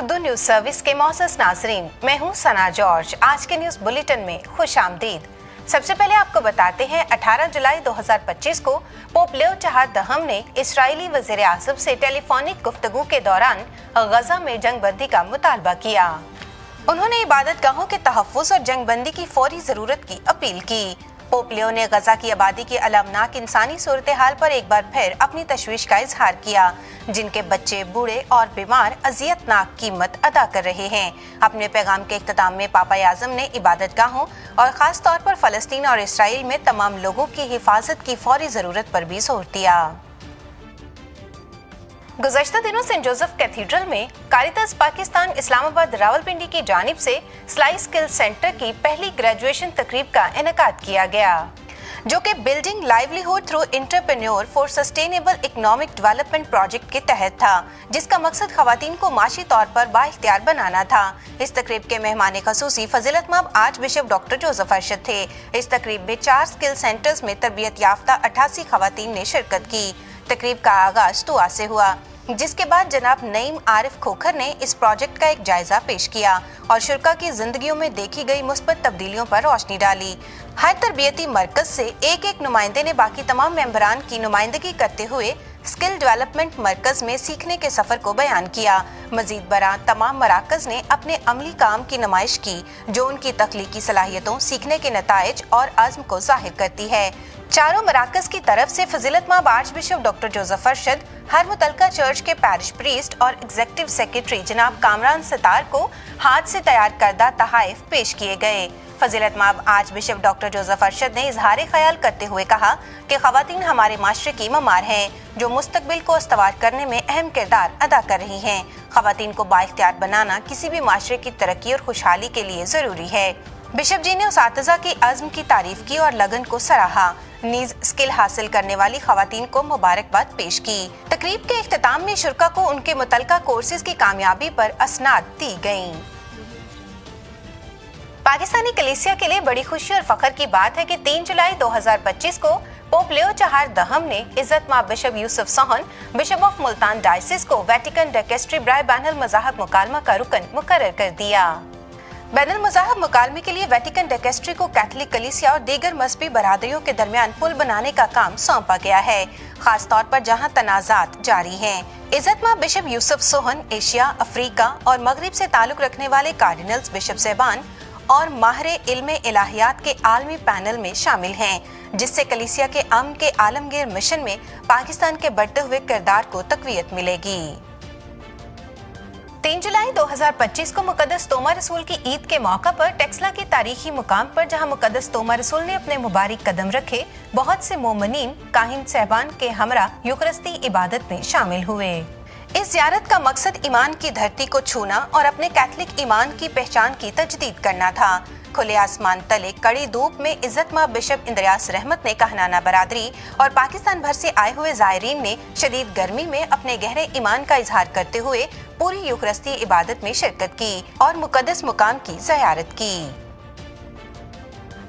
Urdu news service के मौसूस नाजरीन, मैं हूं सना जॉर्ज। आज के न्यूज बुलेटिन में खुश आमदीद। सबसे पहले आपको बताते हैं 18 जुलाई 2025 को पोप लियो चौथा दहम ने इस्राएली वजीर आज़म से टेलीफोनिक गुफ्तगू के दौरान गजा में जंगबंदी का मुतालबा किया। उन्होंने इबादतगाहों के तहफ़्फ़ुज़ और जंगबंदी की फौरी ज़रूरत की अपील की। पोप लियो ने गजा की आबादी की अलमनाक इंसानी सूरत हाल पर एक बार फिर अपनी तशवीश का इजहार किया, जिनके बच्चे, बूढ़े और बीमार अजियतनाक कीमत अदा कर रहे हैं। अपने पैगाम के इख्तिताम में पापा आज़म ने इबादतगाहों और ख़ास तौर पर फ़लस्तीन और इसराइल में तमाम लोगों की हिफाजत की फौरी ज़रूरत पर भी जोर दिया। गुज़श्ता दिनों सेंट जोसेफ कैथीड्रल में कारितास पाकिस्तान इस्लामाबाद रावलपिंडी की जानिब से स्लाइस स्किल सेंटर की पहली ग्रेजुएशन तकरीब का इनेकाद किया गया, जो कि building livelihood through entrepreneur for sustainable economic development project के तहत था, जिसका मकसद खवातीन को माशी तौर पर बाइख्तियार बनाना था। इस तकरीब के मेहमान खसूसी फजीलतमाब archbishop doctor Joseph Arshad थे। इस तकरीब में 4 स्किल सेंटर्स में तरबियत याफ्ता 88 खवातीन ने शिरकत की। तकरीब का आगाज दुआ से हुआ, जिसके बाद जनाब नईम आरिफ खोखर ने इस प्रोजेक्ट का एक जायजा पेश किया और शुरका की जिंदगियों में देखी गई मुस्बत तब्दीलियों पर रोशनी डाली। हर तरबियती मरकज से एक नुमाइंदे ने बाकी तमाम मेंबरान की नुमाइंदगी करते हुए स्किल डेवलपमेंट मरकज में सीखने के सफर को बयान किया। मजीद बरां तमाम मराकज ने अपने अमली काम की नुमाइश की, जो उनकी तख्लीकी सलाहियतों, सीखने के नताइज और अज़्म को जाहिर करती है। चारों मराकज की तरफ से फजीलतमाब archbishop doctor Joseph Arshad, हर मुतलका चर्च के पैरिश प्रीस्ट और एग्जीक्यूटिव सेक्रेटरी जनाब कामरान सितार को हाथ से तैयार करदा तहाइफ पेश किए गए। फजीलतमाब archbishop doctor Joseph Arshad ने इजहार ख्याल करते हुए कहा कि खवातीन हमारे माशरे की ममार हैं, जो मुस्तकबिल को इस्तवार करने में अहम किरदार अदा कर रही हैं। खवातीन को बाइख्तियार बनाना किसी भी माशरे की तरक्की और खुशहाली के लिए जरूरी है। बिशप जी ने उसातिज़ा की अज़्म की तारीफ की और लगन को सराहा, नीज स्किल हासिल करने वाली खवातीन को मुबारकबाद पेश की। तकरीब के इख्तिताम में शुरका को उनके मुतलका कोर्सेज की कामयाबी पर असनाद दी गयी। पाकिस्तानी कलीसिया के लिए बड़ी खुशी और फख्र की बात है कि 3 जुलाई 2025 को पोप लियो चौथा दहम ने इज्जतमाब bishop Yousaf Sohan, bishop of Multan diocese को वेटिकन डेकेस्ट्री ब्राय बैनुल मज़ाहब मुकालमा का रुकन मुकर्रर कर दिया। बैनुल मज़ाहब मुकालमे के लिए वेटिकन डेकेस्ट्री को कैथोलिक कलीसिया और दीगर मजहबी बरादरियों के दरमियान पुल बनाने का काम सौंपा गया है, खास तौर पर जहां तनाज़ात जारी हैं। इज्जतमाब bishop Yousaf Sohan Asia, Africa और मगरिब से ताल्लुक रखने वाले कार्डिनल्स, बिशप साहबान और माहिर इल्मे इलाहियात के आलमी पैनल में शामिल हैं, जिससे कलीसिया के अमन के आलमगीर मिशन में पाकिस्तान के बढ़ते हुए किरदार को तक़वियत मिलेगी। 3 जुलाई 2025 को मुकद्दस तोमा रसूल की ईद के मौका पर टेक्सला के तारीखी मुकाम पर जहां मुकद्दस तोमा रसूल ने अपने मुबारक कदम रखे, बहुत से मोमिनीन काहिन साहबान के हमरा यूखरिस्ती इबादत में शामिल हुए। इस ज़ियारत का मकसद ईमान की धरती को छूना और अपने कैथलिक ईमान की पहचान की तजदीद करना था। खुले आसमान तले कड़ी धूप में इज्जतमाब बिशप इंद्रियास रहमत ने कहनाना बरादरी और पाकिस्तान भर से आए हुए ज़ायरीन ने शदीद गर्मी में अपने गहरे ईमान का इजहार करते हुए पूरी यूखरिस्ती इबादत में शिरकत की और मुकद्दस मुकाम की ज़ियारत की।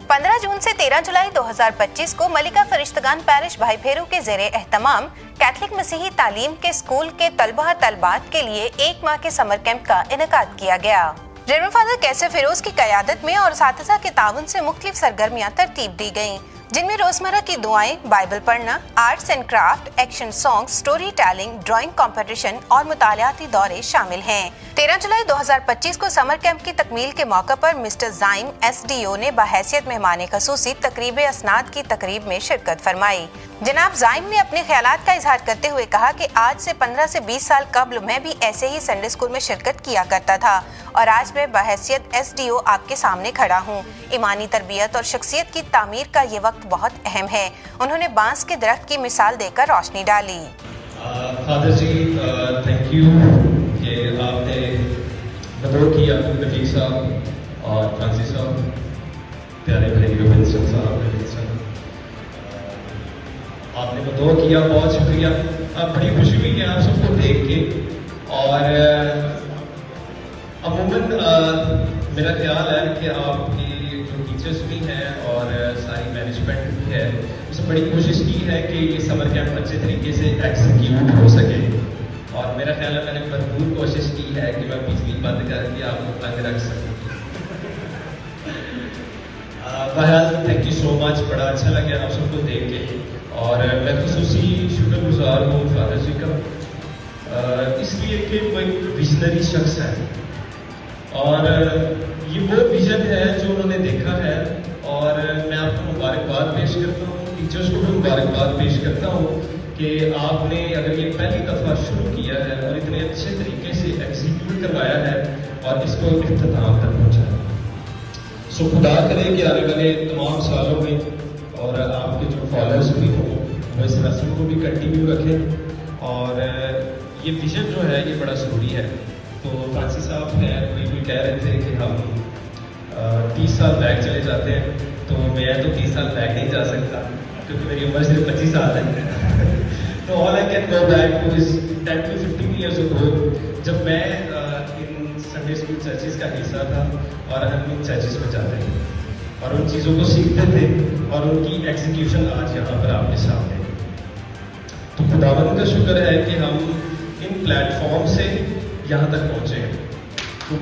15 जून से 13 जुलाई 2025 को मलिका फरिश्तगान पैरिश भाई फेरू के ज़ेरे एहतमाम कैथलिक मसीही तालीम के स्कूल के तलबा तलबात के लिए 1 माह के समर कैंप का इनेकाद किया गया। रेवरेंड फादर कैसे फिरोज की क़यादत में और साथिज़ा के ताउन से मुख्तलिफ सरगर्मियाँ तरतीब दी गयी, जिनमें रोजमर्रा की दुआएं, बाइबल पढ़ना, arts and craft, action song, story telling, drawing competition और मुतालियाती दौरे शामिल हैं। 13 जुलाई 2025 को समर कैंप की तकमील के मौका पर मिस्टर जाइम SDO ने बहैसियत मेहमान खसूसी तकरीब असनाद की तकरीब में शिरकत फरमाई। जनाब जाइम ने अपने ख्यालात का इजहार करते हुए कहा कि आज से 15 से 20 साल कबल मैं भी ऐसे ही संडे स्कूल में शिरकत किया करता था और आज मैं बहैसियत SDO आपके सामने खड़ा हूँ। ईमानी तरबियत और शख्सियत की तामीर का ये वक्त बहुत अहम है। उन्होंने बांस के दरख्त की मिसाल देकर रोशनी डाली। फादर जी, थैंक यू कि आपने बतौर किया रफीक साहब और फ्रांसिस साहब, प्यारे भाई विंसन साहब, आपने बतौर किया, बहुत शुक्रिया। बड़ी खुशी हुई है आप सबको देख के और अमूमन मेरा ख्याल है कि आपकी जो टीचर्स भी हैं और सारी मैनेजमेंट भी है, उसने बड़ी कोशिश की है कि ये समर कैंप अच्छे तरीके से एग्जीक्यूट हो सके اور میرا خیال ہے میں نے بھرپور کوشش کی ہے کہ میں بجلی بند کر کے آپ کو تنگ رکھ سکوں. بہرحال تھینک یو سو مچ, بڑا اچھا لگا آپ سب کو دیکھ کے, اور میں خصوصی شکر گزار ہوں فادر جی کا, اس لیے کہ وہ ایک ویژنری شخص ہے, اور یہ وہ ویژن ہے جو انہوں نے دیکھا ہے, اور میں آپ کو مبارکباد پیش کرتا ہوں, ٹیچرس کو بھی مبارکباد پیش کرتا ہوں کہ آپ نے اگر یہ پہلی دفعہ شروع کیا ہے اور اتنے اچھے طریقے سے ایگزیکیوٹ کروایا ہے اور اس کو اختتام تک پہنچایا. سو خدا کرے کہ آنے والے تمام سالوں میں اور آپ کے جو فالوورس بھی ہوں وہ اس رسم کو بھی کنٹینیو رکھیں, اور یہ ویژن جو ہے یہ بڑا ضروری ہے. تو فرانسس صاحب ہیں, بالکل کہہ رہے تھے کہ ہم 30 سال بیک چلے جاتے ہیں, تو میں تو 30 سال بیک نہیں جا سکتا کیونکہ میری عمر صرف 25 سال ہے. تو all I can go back to is 10 to 15 years ago, جب میں ان سنڈے اسکول چرچز کا حصہ تھا اور ہم ان چرچز میں جاتے تھے اور ان چیزوں کو سیکھتے تھے, اور ان کی ایگزیکیوشن آج یہاں پر آپ کے سامنے. تو خداوند کا شکر ہے کہ ہم ان پلیٹ فارم سے یہاں تک پہنچے ہیں. تو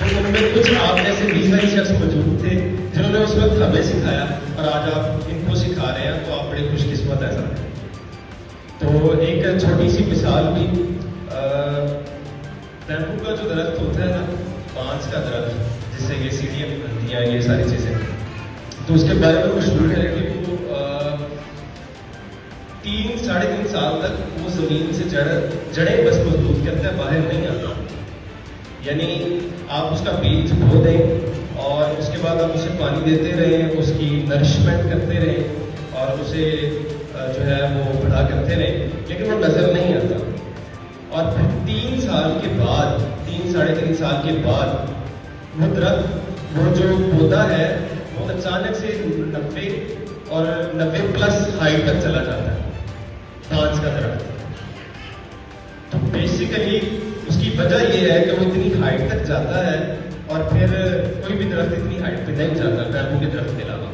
ان میں کچھ آپ جیسے 20 شخص موجود تھے جنہوں نے اس وقت ہمیں سکھایا, اور آج آپ ان کو سکھا رہے ہیں, تو آپ بڑے خوش قسمت ایسا ہے. تو ایک چھوٹی سی مثال بھی, بیمبو کا جو درخت ہوتا ہے نا, بانس کا درخت جس سے یہ سیڑھیاں بنتی ہیں, یہ ساری چیزیں, تو اس کے بارے میں مشہور ہے کہ وہ 3-3.5 سال تک وہ زمین سے جڑیں بس مضبوط کرتا ہے, باہر نہیں آتا. یعنی آپ اس کا بیج بو دیں اور اس کے بعد آپ اسے پانی دیتے رہیں, اس کی نرشمنٹ کرتے رہیں اور اسے جو ہے وہ بڑا کرتے رہیں, لیکن وہ نظر نہیں آتا. اور پھر 3 سال کے بعد, 3-3.5 سال کے بعد وہ درخت, وہ جو پودا ہے وہ اچانک سے 90 اور 90+ ہائٹ تک چلا جاتا ہے, بانس کا درخت. تو بیسیکلی اس کی وجہ یہ ہے کہ وہ اتنی ہائٹ تک جاتا ہے, اور پھر کوئی بھی درخت اتنی ہائٹ پہ نہیں جاتا بیمبو کے درخت کے علاوہ.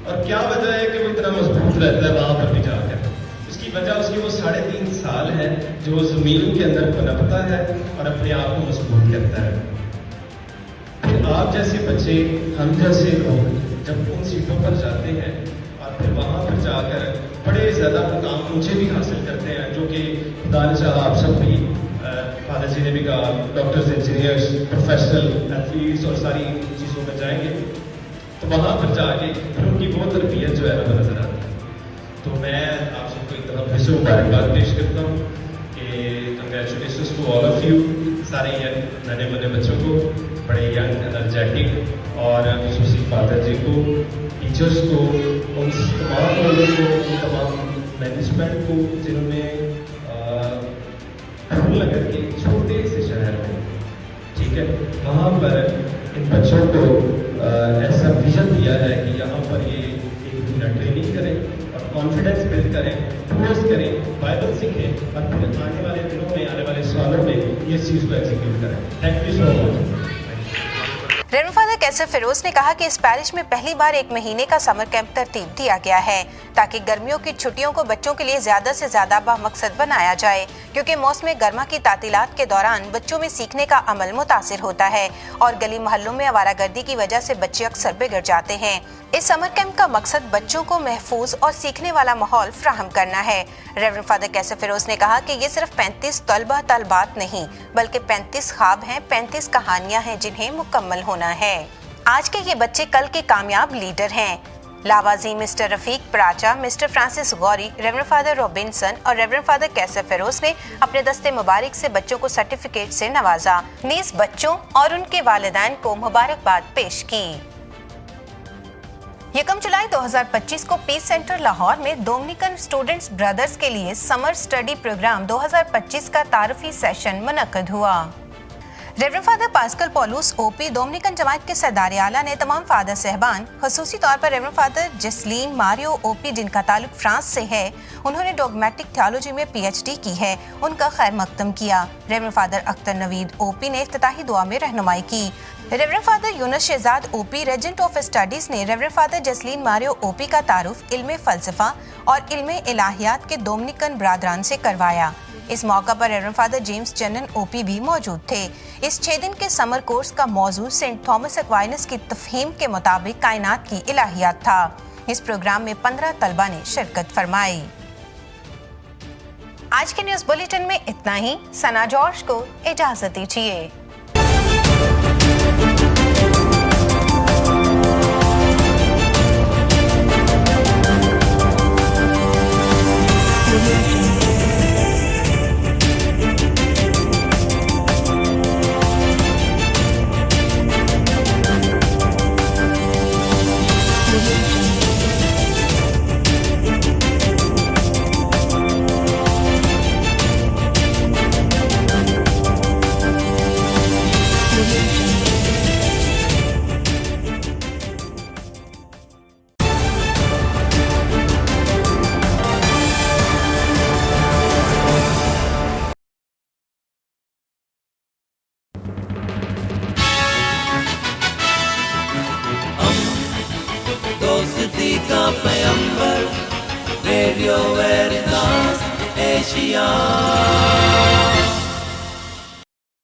اور کیا وجہ ہے کہ وہ اتنا مضبوط رہتا ہے وہاں پر بھی جا کر؟ اس کی وجہ اس کی وہ 3.5 سال ہے جو وہ زمین کے اندر پنپتا ہے اور اپنے آپ کو مضبوط کرتا ہے. پھر آپ جیسے بچے, ہم جیسے لوگ جب ان سیٹوں پر جاتے ہیں اور پھر وہاں پر جا کر بڑے زیادہ مقام اونچے بھی حاصل کرتے ہیں, جو کہ خدا نے چاہا آپ سب بھی, فادر جی نے بھی کہا, ڈاکٹرز, انجینئرس, پروفیشنل ایتھلیٹس اور ساری چیزوں میں جائیں گے, تو وہاں پر جا کے پھر ان کی وہ تربیت جو ہے وہ نظر آتی ہے. تو میں آپ سب کو ایک دفعہ پھر سے مبارکباد پیش کرتا ہوں کہ congratulations to all of you, سارے ینگ ننے منے بچوں کو, بڑے ینگ انرجیٹک, اور خصوصی فادر جی کو, ٹیچرس کو, ان تمام لوگوں کو, ان تمام مینجمنٹ کو جنہوں نے نگر کے چھوٹے سے شہر میں, ٹھیک ہے, وہاں پر ان بچوں کو ایسا ویژن دیا ہے کہ یہاں پر یہ ایک مہینہ ٹریننگ کریں اور کانفیڈنس بلڈ کریں, ٹورس کریں, بائبل سیکھیں, اور پھر آنے والے دنوں میں, آنے والے سالوں میں یہ چیز کو ایگزیکیوٹ کریں. Thank you so much. Reverend father Qaiser Feroze نے کہا کہ اس پیرش میں پہلی بار 1 مہینے کا سمر کیمپ ترتیب دیا گیا ہے تاکہ گرمیوں کی چھٹیوں کو بچوں کے لیے زیادہ سے زیادہ بامقصد بنایا جائے, کیونکہ موسم گرما کی تعطیلات کے دوران بچوں میں سیکھنے کا عمل متاثر ہوتا ہے اور گلی محلوں میں آوارہ گردی کی وجہ سے بچے اکثر بگڑ جاتے ہیں. اس سمر کیمپ کا مقصد بچوں کو محفوظ اور سیکھنے والا ماحول فراہم کرنا ہے. ریورنڈ فادر کیسر فیروز نے کہا کہ یہ صرف 35 طلبہ طالبات نہیں بلکہ 35 خواب ہیں, 35 کہانیاں ہیں جنہیں مکمل ہونا ہے. آج کے یہ بچے کل کے کامیاب لیڈر ہیں. لاوازی mister Rafiq Paracha, mister Francis Ghauri, reverend father Robinson اور ریورنڈ فادر کیسر فیروز نے اپنے دستے مبارک سے بچوں کو سرٹیفکیٹ سے نوازا, نیز بچوں اور ان کے والدین کو مبارکباد پیش کی. 1 جولائی 2025 کو پیس سینٹر لاہور میں ڈومنیکن اسٹوڈنٹس برادرز کے لیے سمر اسٹڈی پروگرام 2025 کا تعارفی سیشن منعقد ہوا. ریورنڈ فادر پاسکل پولوس او پی ڈومنیکن جماعت کے سردار اعلیٰ نے تمام فادر صاحبان, خصوصی طور پر ریورنڈ فادر جسلین ماریو او پی جن کا تعلق فرانس سے ہے, انہوں نے ڈوگمیٹک تھیولوجی میں PhD کی ہے, ان کا خیر مقدم کیا. Reverend father Akhtar Naveed OP ने इफ्तिताही दुआ में रहनुमाई की। Reverend father Younis Shahzad OP regent of studies ने reverend father Jocelyn Mario OP का तारुफ इल्मे फलसफा और इल्मे इलाहियात के डोमिनिकन बरादरान से करवाया। इस मौका पर रेवरेंड फादर जेम्स चन्नन ओपी भी मौजूद थे। इस 6 दिन के समर कोर्स का मौजू सेंट थॉमस एक्वाइनस की तफहीम के मुताबिक कायनात की इलाहियात था। इस प्रोग्राम में 15 तलबा ने शिरकत फरमाई। आज के न्यूज बुलेटिन में इतना ही। सना जॉर्ज को इजाजत दीजिए। दोस्ती का पैगंबर रेडियो वेरितास एशिया।